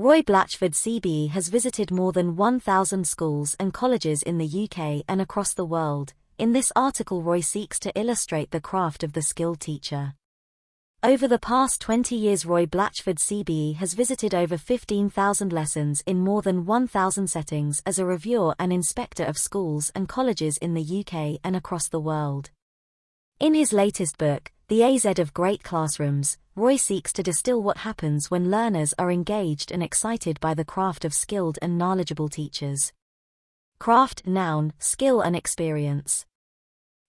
Roy Blatchford CBE has visited more than 1,000 schools and colleges in the UK and across the world. In this article, Roy seeks to illustrate the craft of the skilled teacher. Over the past 20 years, Roy Blatchford CBE has visited over 15,000 lessons in more than 1,000 settings as a reviewer and inspector of schools and colleges in the UK and across the world. In his latest book, The AZ of Great Classrooms, Roy seeks to distill what happens when learners are engaged and excited by the craft of skilled and knowledgeable teachers. Craft, noun, skill and experience.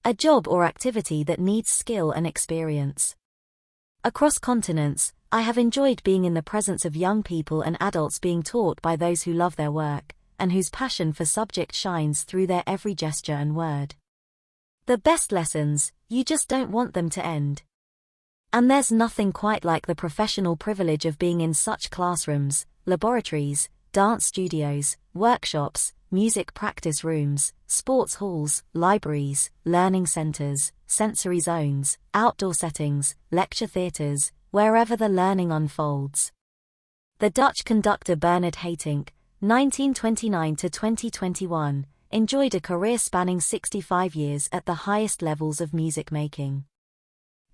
A job or activity that needs skill and experience. Across continents, I have enjoyed being in the presence of young people and adults being taught by those who love their work, and whose passion for subject shines through their every gesture and word. The best lessons, you just don't want them to end. And there's nothing quite like the professional privilege of being in such classrooms, laboratories, dance studios, workshops, music practice rooms, sports halls, libraries, learning centers, sensory zones, outdoor settings, lecture theaters, wherever the learning unfolds. The Dutch conductor Bernard Haitink, 1929 to 2021, enjoyed a career spanning 65 years at the highest levels of music making.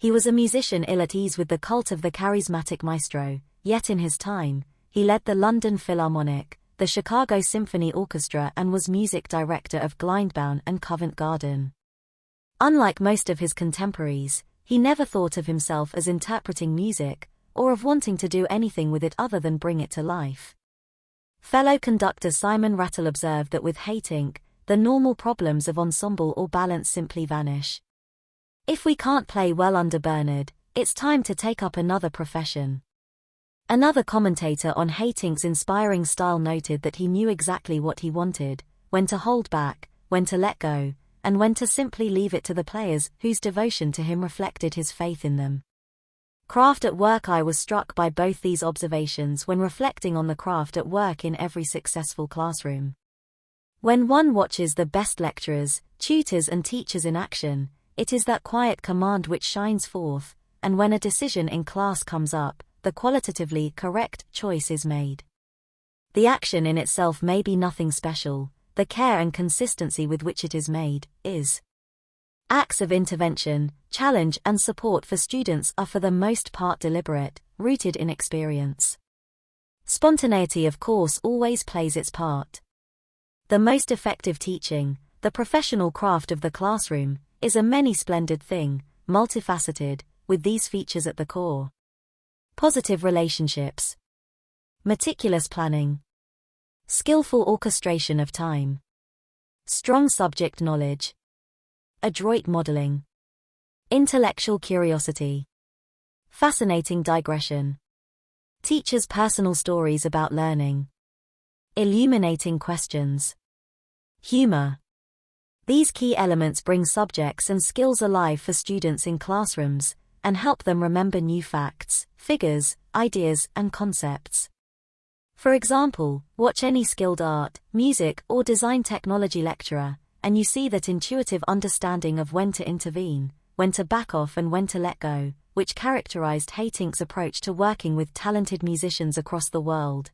He was a musician ill at ease with the cult of the charismatic maestro, yet in his time, he led the London Philharmonic, the Chicago Symphony Orchestra and was music director of Glyndebourne and Covent Garden. Unlike most of his contemporaries, he never thought of himself as interpreting music, or of wanting to do anything with it other than bring it to life. Fellow conductor Simon Rattle observed that with Haitink, the normal problems of ensemble or balance simply vanish. If we can't play well under Bernard, it's time to take up another profession. Another commentator on Haitink's inspiring style noted that he knew exactly what he wanted, when to hold back, when to let go, and when to simply leave it to the players whose devotion to him reflected his faith in them. Craft at work. I was struck by both these observations when reflecting on the craft at work in every successful classroom. When one watches the best lecturers, tutors and teachers in action, it is that quiet command which shines forth, and when a decision in class comes up, the qualitatively correct choice is made. The action in itself may be nothing special, the care and consistency with which it is made, is. Acts of intervention, challenge and support for students are for the most part deliberate, rooted in experience. Spontaneity, of course, always plays its part. The most effective teaching, the professional craft of the classroom, is a many-splendid thing, multifaceted, with these features at the core. Positive relationships. Meticulous planning. Skillful orchestration of time. Strong subject knowledge. Adroit modeling. Intellectual curiosity. Fascinating digression. Teachers' personal stories about learning. Illuminating questions. Humor. These key elements bring subjects and skills alive for students in classrooms, and help them remember new facts, figures, ideas, and concepts. For example, watch any skilled art, music, or design technology lecturer, and you see that intuitive understanding of when to intervene, when to back off and when to let go, which characterized Haitink's approach to working with talented musicians across the world.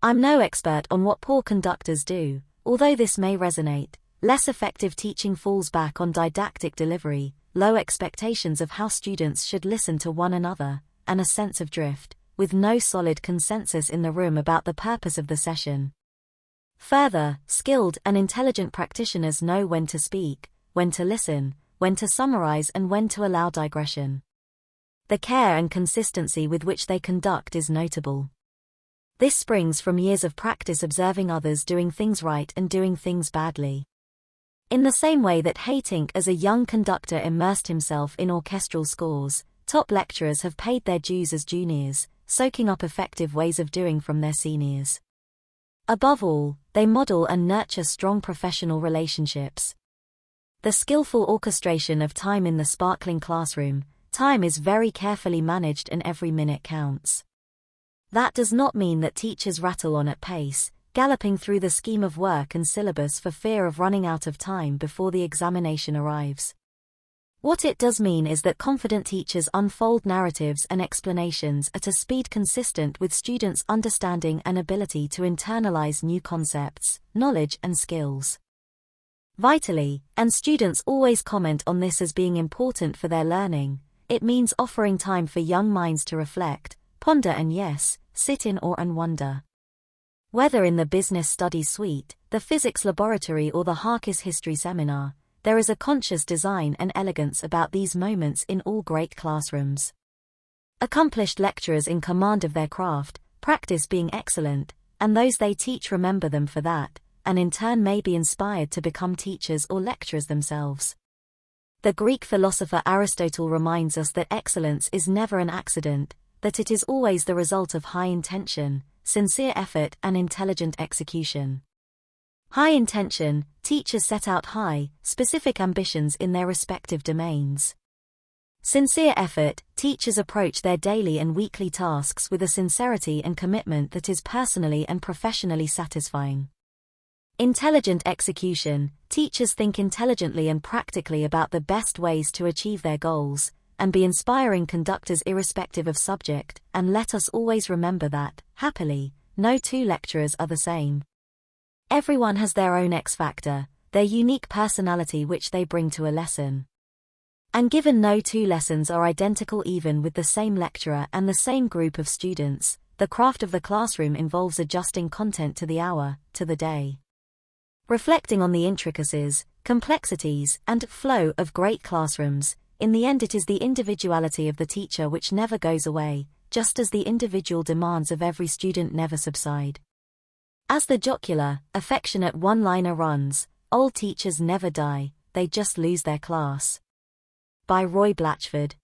I'm no expert on what poor conductors do, although this may resonate. Less effective teaching falls back on didactic delivery, low expectations of how students should listen to one another, and a sense of drift, with no solid consensus in the room about the purpose of the session. Further, skilled and intelligent practitioners know when to speak, when to listen, when to summarize and when to allow digression. The care and consistency with which they conduct is notable. This springs from years of practice observing others doing things right and doing things badly. In the same way that Haitink as a young conductor immersed himself in orchestral scores, top lecturers have paid their dues as juniors, soaking up effective ways of doing from their seniors. Above all, they model and nurture strong professional relationships. The skillful orchestration of time in the sparkling classroom, time is very carefully managed and every minute counts. That does not mean that teachers rattle on at pace, galloping through the scheme of work and syllabus for fear of running out of time before the examination arrives. What it does mean is that confident teachers unfold narratives and explanations at a speed consistent with students' understanding and ability to internalize new concepts, knowledge and skills. Vitally, and students always comment on this as being important for their learning, it means offering time for young minds to reflect, ponder and yes, sit in awe and wonder. Whether in the business studies suite, the physics laboratory or the Harkis history seminar, there is a conscious design and elegance about these moments in all great classrooms. Accomplished lecturers in command of their craft, practice being excellent, and those they teach remember them for that, and in turn may be inspired to become teachers or lecturers themselves. The Greek philosopher Aristotle reminds us that excellence is never an accident, that it is always the result of high intention, sincere effort and intelligent execution. High intention, teachers set out high, specific ambitions in their respective domains. Sincere effort, teachers approach their daily and weekly tasks with a sincerity and commitment that is personally and professionally satisfying. Intelligent execution, teachers think intelligently and practically about the best ways to achieve their goals, and be inspiring conductors irrespective of subject, and let us always remember that, happily, no two lecturers are the same. Everyone has their own X factor, their unique personality which they bring to a lesson. And given no two lessons are identical even with the same lecturer and the same group of students, the craft of the classroom involves adjusting content to the hour, to the day. Reflecting on the intricacies, complexities, and flow of great classrooms, in the end it is the individuality of the teacher which never goes away, just as the individual demands of every student never subside. As the jocular, affectionate one-liner runs, old teachers never die, they just lose their class. By Roy Blatchford.